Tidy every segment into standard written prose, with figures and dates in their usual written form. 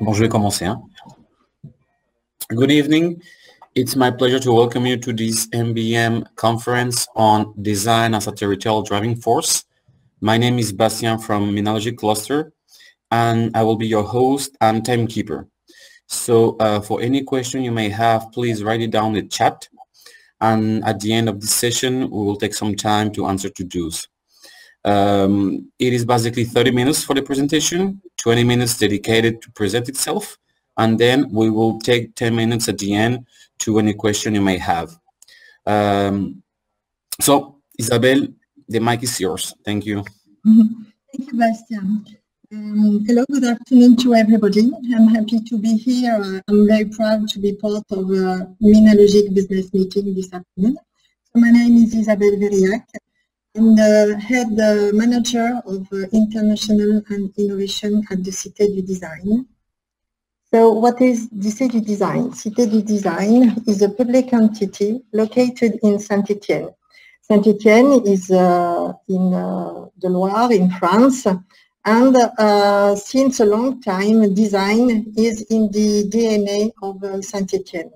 Bon, je vais commencer. Good evening. It's my pleasure to welcome you to this MBM conference on design as a territorial driving force. My name is Bastien from Minology Cluster, and I will be your host and timekeeper. So for any question you may have, please write it down in the chat. And at the end of this session, we will take some time to answer to those. It is basically 30 minutes for the presentation, 20 minutes dedicated to present itself, and then we will take 10 minutes at the end to any question you may have. So, Isabelle, the mic is yours. Thank you. Thank you, Bastien. Hello, good afternoon to everybody. I'm happy to be here. I'm very proud to be part of a Minologic business meeting this afternoon. So my name is Isabelle Verilhac. I'm the head manager of international and innovation at the Cité Du Design. So what is the Cité Design? Cité Du Design is a public entity located in Saint-Etienne. Saint-Etienne is in the Loire in France, and since a long time design is in the DNA of Saint-Etienne.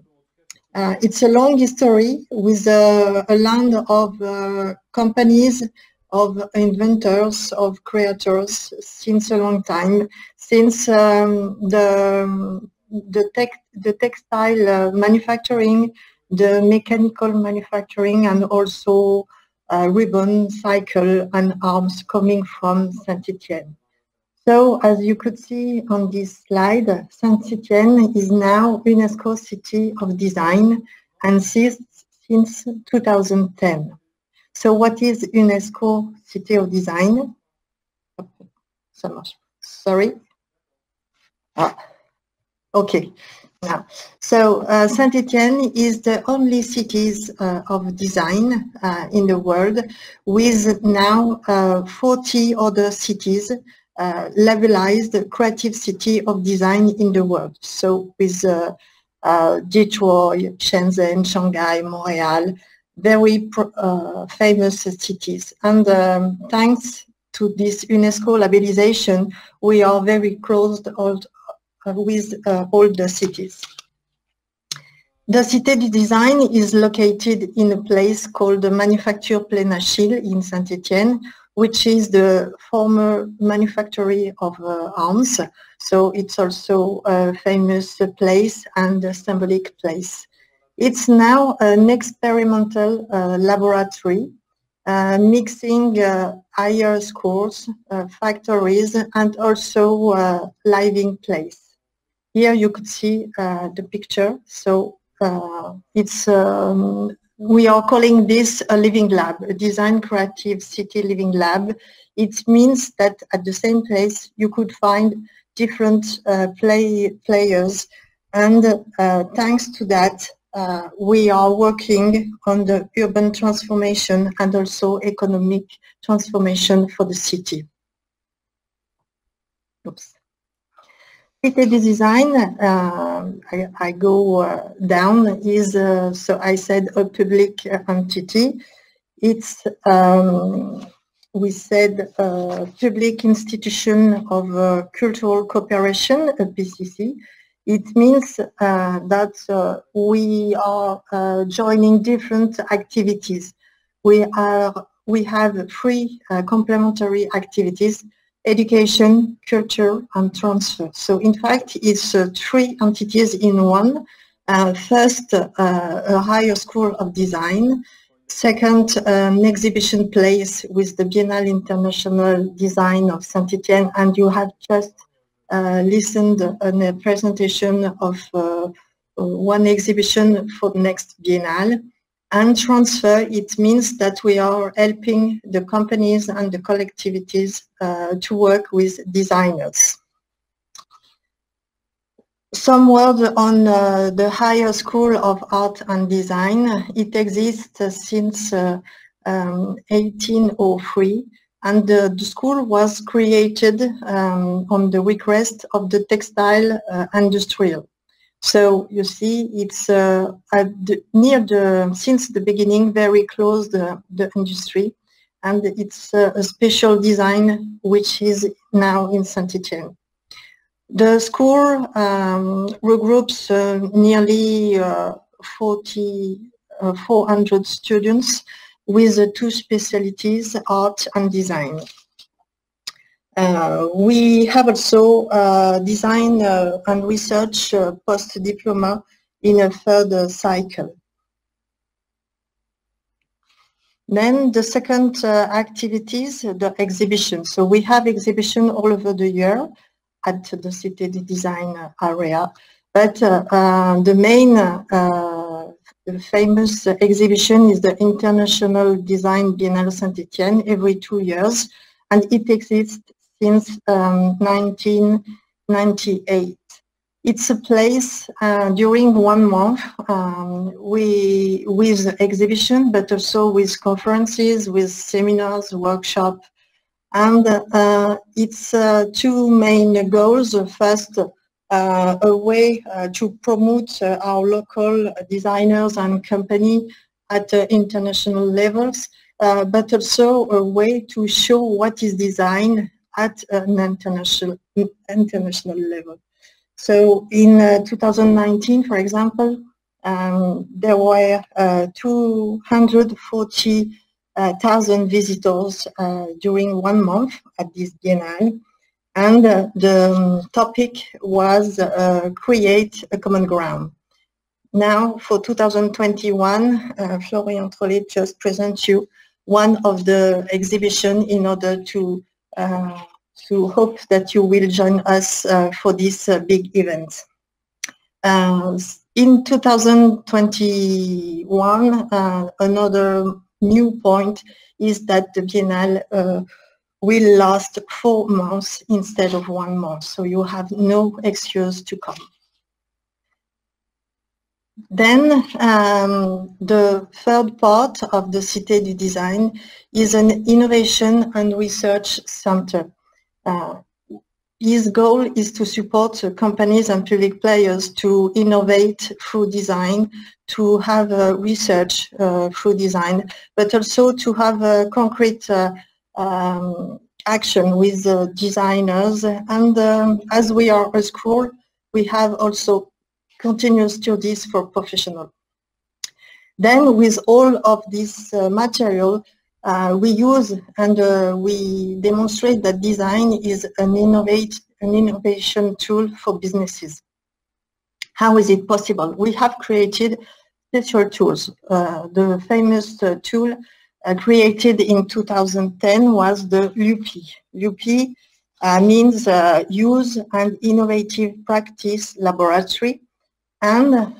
It's a long history with a land of companies, of inventors, of creators since a long time, since the textile manufacturing, the mechanical manufacturing, and also ribbon, cycle, and arms coming from Saint-Etienne. So, as you could see on this slide, Saint-Etienne is now UNESCO City of Design and since 2010. So, what is UNESCO City of Design? Sorry. Okay. Now, so Saint-Etienne is the only cities of design in the world, with now 40 other cities labelized creative city of design in the world. So with Detroit, Shenzhen, Shanghai, Montreal, very famous cities. And thanks to this UNESCO labelization, we are very close with all the cities. The Cité du Design is located in a place called the Manufacture Plaine Achille in Saint-Etienne, which is the former manufactory of arms. So it's also a famous place and a symbolic place. It's now an experimental laboratory, mixing higher schools, factories, and also living place. Here you could see the picture. So it's we are calling this a living lab, a design creative city living lab. It means that at the same place you could find different players, and thanks to that we are working on the urban transformation and also economic transformation for the city. Oops. Cité du Design, I go down, is, so I said, a public entity. It's, we said, a public institution of cultural cooperation, a PCC. It means that we are joining different activities. We have three complementary activities: education, culture, and transfer. So in fact, it's three entities in one. First, a higher school of design. Second, an exhibition place with the Biennale International Design of Saint-Etienne, and you have just listened on a presentation of one exhibition for the next Biennale. And transfer, it means that we are helping the companies and the collectivities to work with designers. Some words on the Higher School of Art and Design. It exists since 1803, and the school was created on the request of the textile industrial. So you see, it's since the beginning, very close to the industry, and it's a special design which is now in Saint-Etienne. The school regroups nearly 400 students with two specialties, art and design. We have also design and research post-diploma in a third cycle. Then the second activities, the exhibition. So we have exhibition all over the year at the CTD Design area. But the main the famous exhibition is the International Design Biennale Saint-Etienne every 2 years, and it exists since 1998. It's a place during 1 month with exhibition, but also with conferences, with seminars, workshops, and its two main goals. First, a way to promote our local designers and company at international levels, but also a way to show what is design at an international level. So in 2019, for example, there were 240,000 visitors during 1 month at this biennale, and the topic was create a common ground. Now for 2021, Florian Trollet just presents you one of the exhibition in order to hope that you will join us for this big event. In 2021, another new point is that the Biennale will last 4 months instead of 1 month, so you have no excuse to come. Then the third part of the Cité Design is an innovation and research center. His goal is to support companies and public players to innovate through design, to have research through design, but also to have a concrete action with designers. And as we are a school, we have also continuous studies for professionals. Then with all of this material, we use and we demonstrate that design is an innovation tool for businesses. How is it possible? We have created special tools. The famous tool created in 2010 was the LUPI. LUPI means Use and Innovative Practice Laboratory. And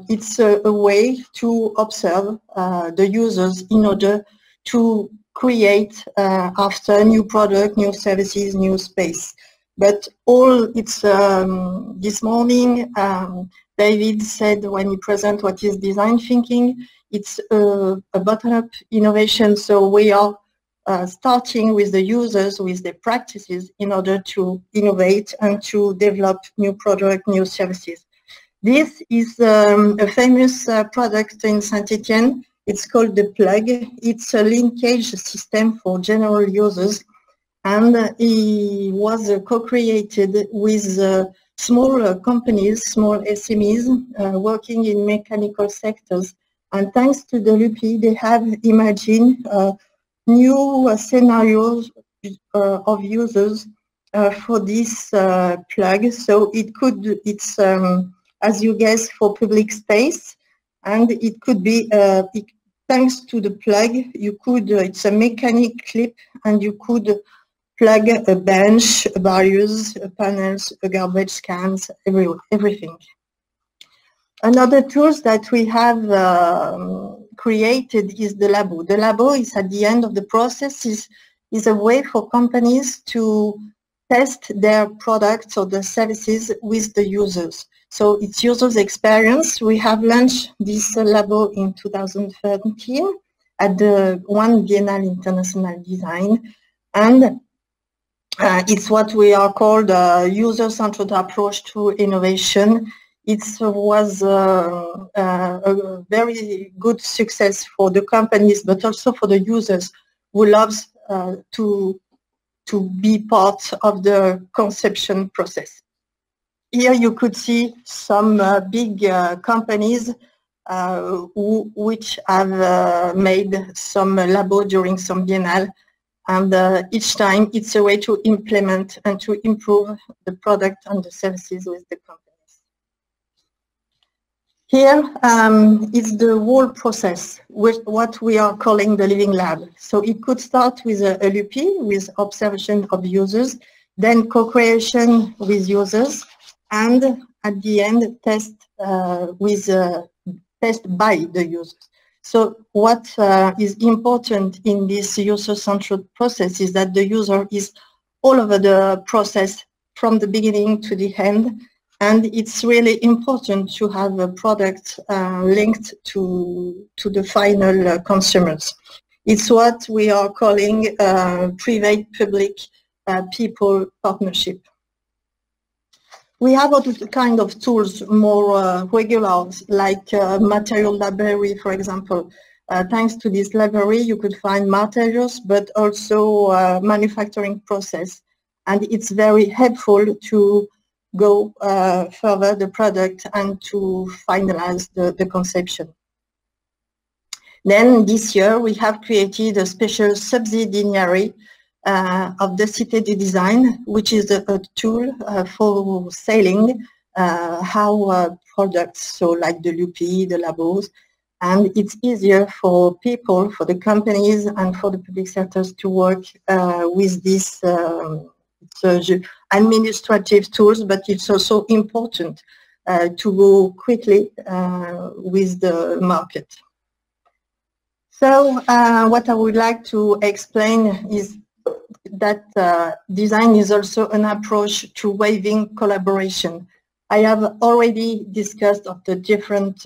it's a way to observe the users in order to create after new product, new services, new space. But all it's this morning, David said when he presented what is design thinking, it's a bottom-up innovation. So we are starting with the users, with the practices in order to innovate and to develop new product, new services. This is a famous product in Saint-Etienne. It's called the plug. It's a linkage system for general users, and it was co-created with small companies, small SMEs working in mechanical sectors. And thanks to the LUPI, they have imagined new scenarios of users for this plug. So it's as you guess, for public space, and it could be thanks to the plug, you could, it's a mechanic clip, and you could plug a bench, barriers, panels, garbage cans, everything. Another tools that we have created is the labo. The labo is at the end of the process, is a way for companies to test their products or the services with the users. So it's users' experience. We have launched this labo in 2013 at the One Biennale International Design, and it's what we are called a user-centered approach to innovation. It was a very good success for the companies, but also for the users who loves to be part of the conception process. Here you could see some big companies which have made some labo during some biennale, and each time it's a way to implement and to improve the product and the services with the companies. Here is the whole process, with what we are calling the living lab. So it could start with a LUP, with observation of users, then co-creation with users, and at the end test test by the users. So what is important in this user-centered process is that the user is all over the process from the beginning to the end, and it's really important to have a product linked to the final consumers. It's what we are calling private-public people partnership. We have other kind of tools, more regular, like material library, for example. Thanks to this library, you could find materials, but also manufacturing process. And it's very helpful to go further the product and to finalize the conception. Then this year, we have created a special subsidiary of the Cité Design, which is a tool for selling how products, so like the LUPI, the labos, and it's easier for people, for the companies and for the public sectors to work with this administrative tools, but it's also important to go quickly with the market. So what I would like to explain is that design is also an approach to waiving collaboration. I have already discussed of the different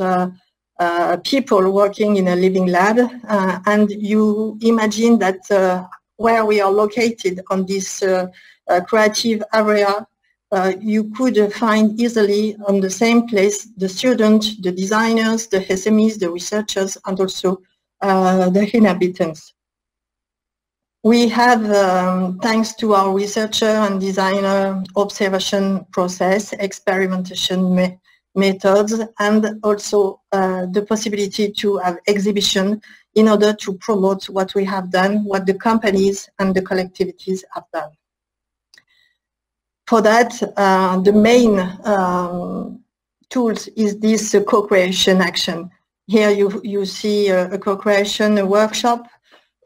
people working in a living lab, and you imagine that where we are located on this creative area, you could find easily on the same place the students, the designers, the SMEs, the researchers, and also the inhabitants. We have, thanks to our researcher and designer observation process, experimentation methods, and also the possibility to have exhibition in order to promote what we have done, what the companies and the collectivities have done. For that, the main tools is this co-creation action. Here you see a co-creation workshop,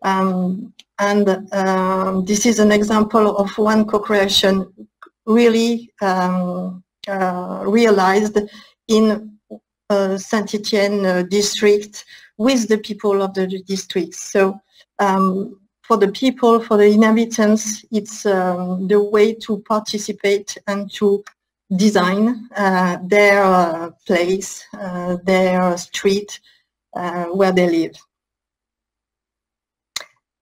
and this is an example of one co-creation really realized in Saint-Etienne district with the people of the district. So for the people, for the inhabitants, it's the way to participate and to design their place, their street, where they live.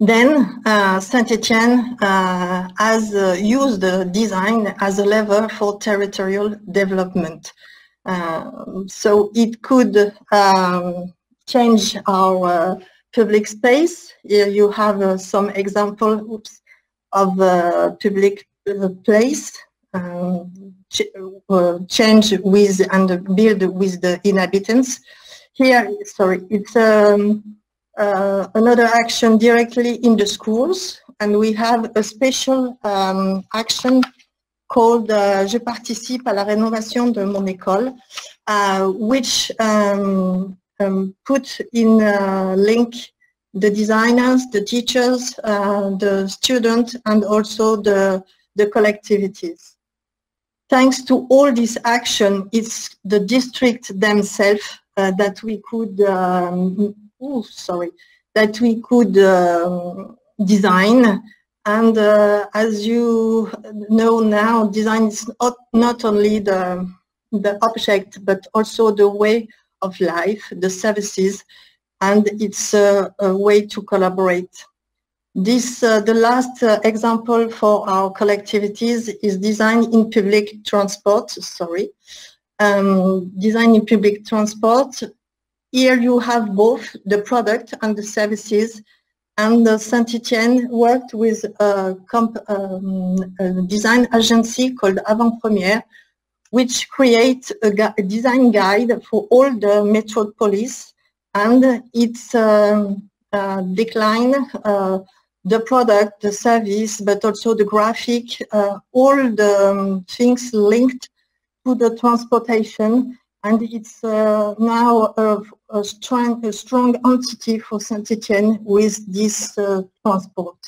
Then Saint-Etienne has used the design as a lever for territorial development. So it could change our public space. Here you have some example of public place change with and build with the inhabitants. Here, sorry, it's another action directly in the schools, and we have a special action called Je participe à la rénovation de mon école, which put in link the designers, the teachers, the students, and also the collectivities. Thanks to all this action, it's the district themselves that we could that we could design. And as you know now, design is not only the object, but also the way of life, the services, and it's a way to collaborate. This, the last example for our collectivities is design in public transport, design in public transport. Here you have both the product and the services, and Saint-Etienne worked with a design agency called Avant Première, which creates a design guide for all the metropolis, and it's decline the product, the service, but also the graphic, all the things linked to the transportation, and it's now a strong entity for Saint-Etienne with this transport.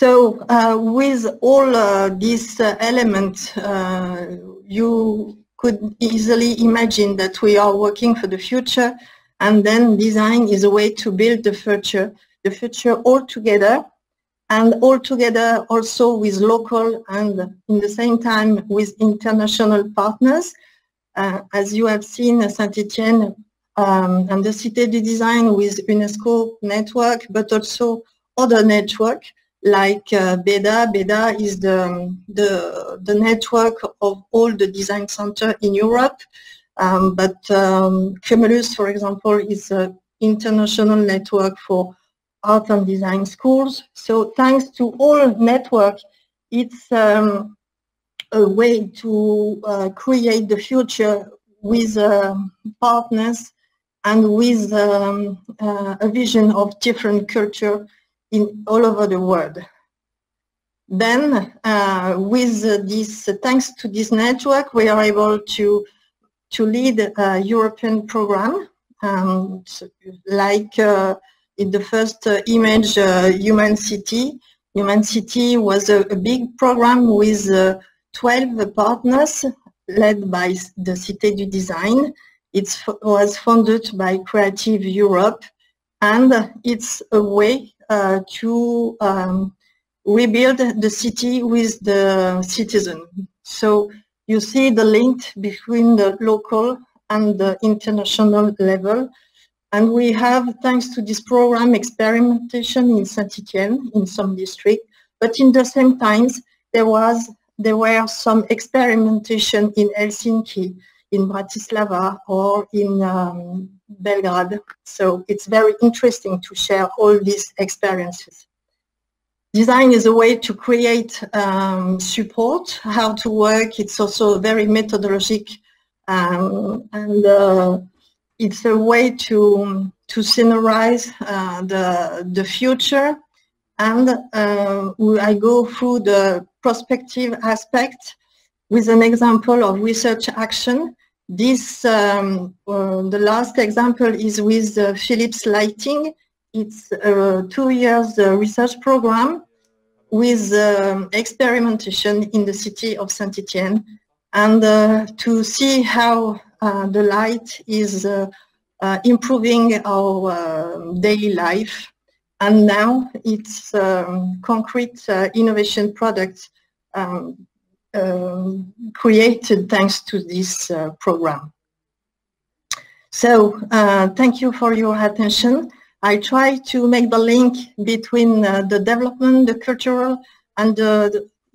So with all these elements, you could easily imagine that we are working for the future, and then design is a way to build the future all together, and all together also with local and in the same time with international partners. As you have seen, Saint-Etienne and the Cité du Design with UNESCO network, but also other network like BEDA. BEDA is the network of all the design centers in Europe, but Cumulus, for example, is an international network for art and design schools. So thanks to all network, it's a way to create the future with partners and with a vision of different culture in all over the world. Then with this, thanks to this network, we are able to lead a European program, like in the first image, Human City. Human City was a big program with 12 partners led by the Cité du Design. It was funded by Creative Europe, and it's a way to rebuild the city with the citizen. So you see the link between the local and the international level. And we have, thanks to this program, experimentation in Saint-Etienne in some districts, but in the same times there were some experimentation in Helsinki, in Bratislava, or in Belgrade. So it's very interesting to share all these experiences. Design is a way to create support, how to work. It's also very methodologic, and it's a way to scenarize the future. And I go through the prospective aspect with an example of research action. This, the last example is with Philips Lighting. It's a 2 years research program with experimentation in the city of Saint-Etienne, and to see how the light is improving our daily life. And now it's concrete innovation products created thanks to this program. So thank you for your attention. I try to make the link between the development, the cultural, and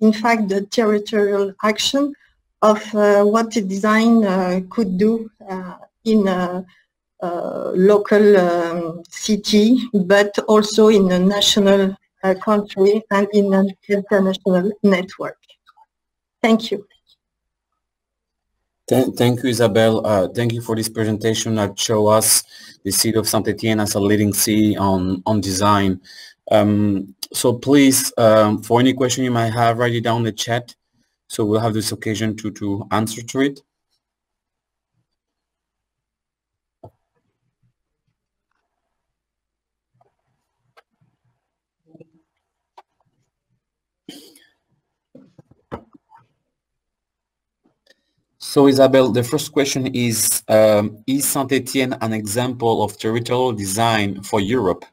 in fact the territorial action of what the design could do in a local city, but also in a national country and in an international network. Thank you. Thank you, Isabelle. Thank you for this presentation that show us the city of Saint-Etienne as a leading city on design. So please, for any question you might have, write it down in the chat. So we'll have this occasion to answer to it. So Isabelle, the first question is Saint-Etienne an example of territorial design for Europe?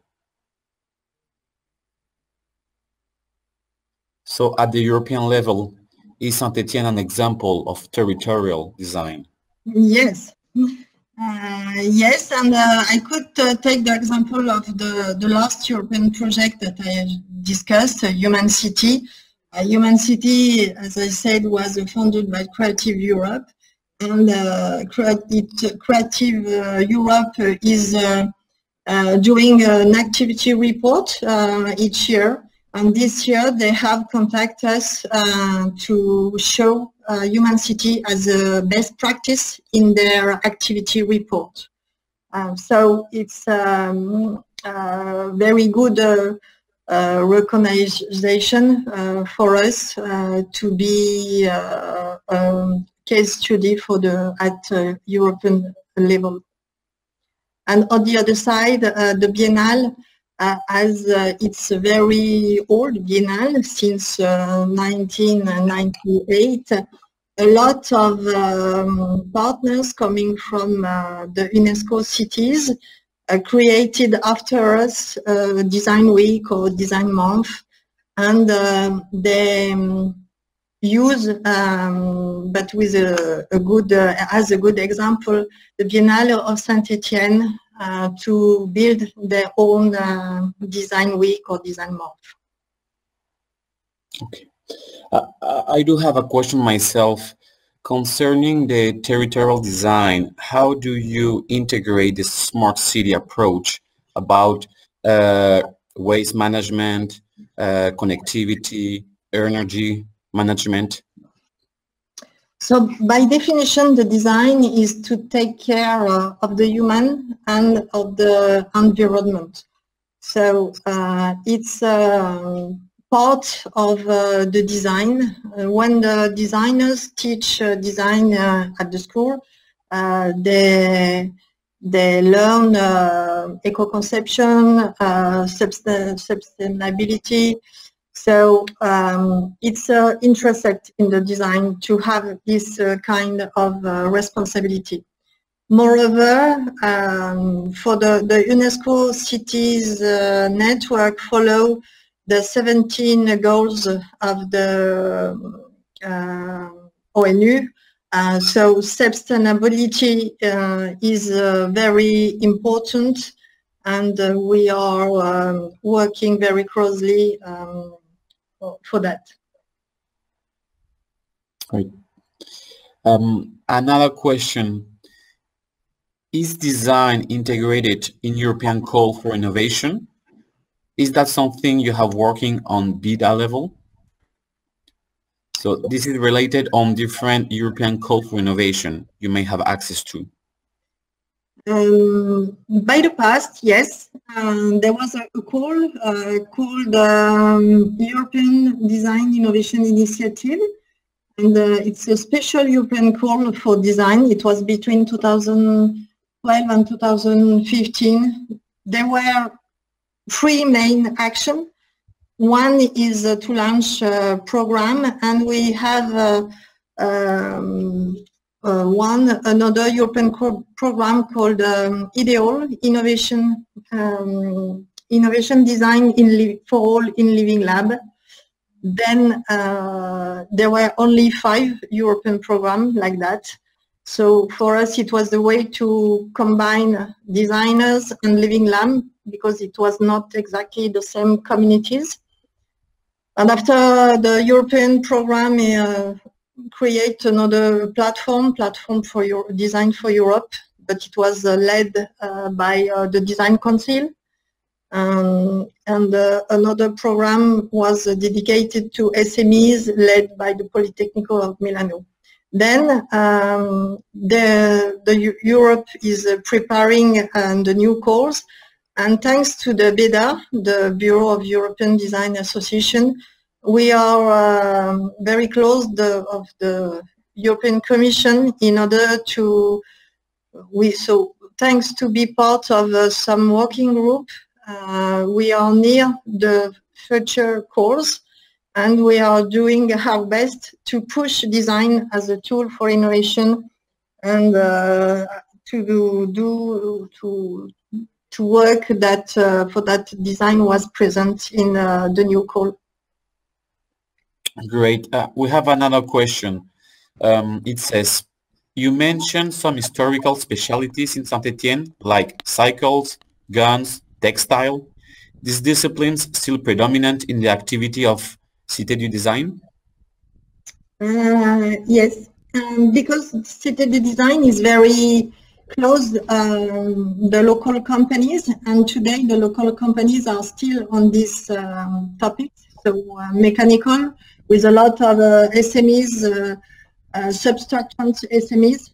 So at the European level, is Saint-Etienne an example of territorial design? Yes. Yes, and I could take the example of the last European project that I discussed, Human City. Human City, as I said, was funded by Creative Europe, and Creative Europe is doing an activity report each year, And this year they have contacted us to show Human City as a best practice in their activity report. So it's very good recognition for us to be case study for at European level. And on the other side, the Biennale, as it's a very old Biennale since 1998, a lot of partners coming from the UNESCO cities created after us Design Week or Design Month, and they use, but with a good, as a good example, the Biennale of Saint-Etienne to build their own Design Week or Design Month. Okay. I do have a question myself concerning the territorial design. How do you integrate this smart city approach about waste management, connectivity, energy management? So by definition, the design is to take care of the human and of the environment. So it's part of the design. When the designers teach design at the school, they learn eco-conception, sustainability. So it's interested in the design to have this kind of responsibility. Moreover, for the UNESCO cities network follow the 17 goals of the ONU. So sustainability is very important, and we are working very closely for that. Right. Another question. Is design integrated in European Call for Innovation? Is that something you have working on beta level? So this is related on different European Call for Innovation you may have access to. By the past, yes, there was a call called European Design Innovation Initiative, and it's a special European call for design. It was between 2012 and 2015. There were three main actions. One is to launch a program, and we have another European program called Ideal Innovation Design for All in Living Lab. Then there were only 5 European programs like that. So for us, it was the way to combine designers and living lab, because it was not exactly the same communities. And after the European program create another platform for your Design for Europe, but it was led by the Design Council. And another program was dedicated to SMEs, led by the Politecnico of Milano. Then the Europe is preparing the new calls, and thanks to the BEDA, the Bureau of European Design Association, we are very close of the European Commission in order to, so thanks to be part of some working group, we are near the future calls, and we are doing our best to push design as a tool for innovation, and to work that for that design was present in the new call. Great. We have another question. It says, you mentioned some historical specialties in Saint-Etienne, like cycles, guns, textile. These disciplines still predominant in the activity of CTD Design? Yes, because CTD Design is very closed the local companies, and today the local companies are still on this topic. So mechanical, with a lot of SMEs, substructants SMEs.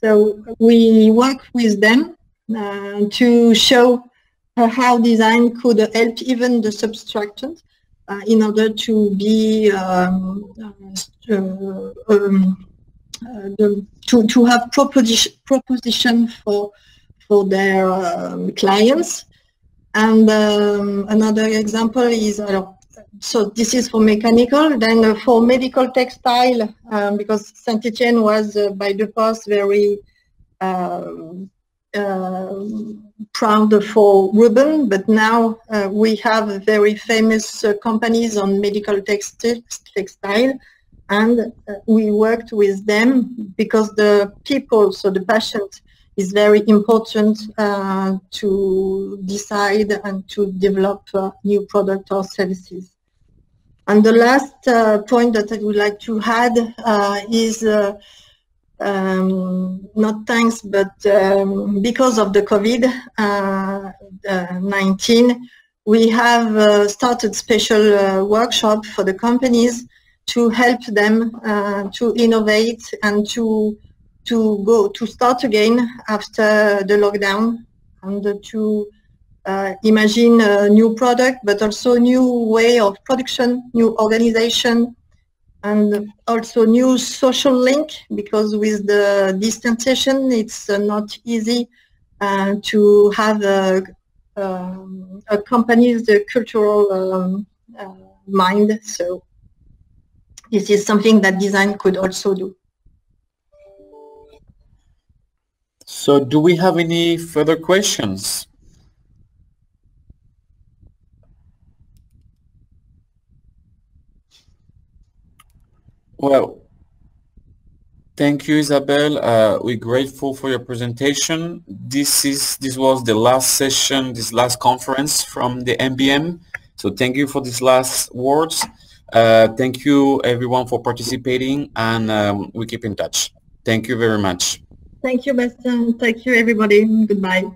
So we work with them to show how design could help even the substructant in order to be to have proposition for their clients. And another example is so this is for mechanical. Then for medical textile, because Saint-Etienne was by the past very proud for ribbon, but now we have very famous companies on medical textile, and we worked with them because the people, so the patient, is very important to decide and to develop new product or services. And the last point that I would like to add is not thanks, but because of the COVID-19, we have started special workshop for the companies to help them to innovate and to start again after the lockdown, and to imagine a new product, but also new way of production, new organization, and also new social link, because with the distanciation it's not easy to have a company's cultural mind. So this is something that design could also do. So do we have any further questions? Well, thank you, Isabelle. We're grateful for your presentation. This was the last session, this last conference from the MBM. So thank you for these last words. Thank you everyone for participating, and we keep in touch. Thank you very much. Thank you, Bastien. Thank you, everybody. Goodbye.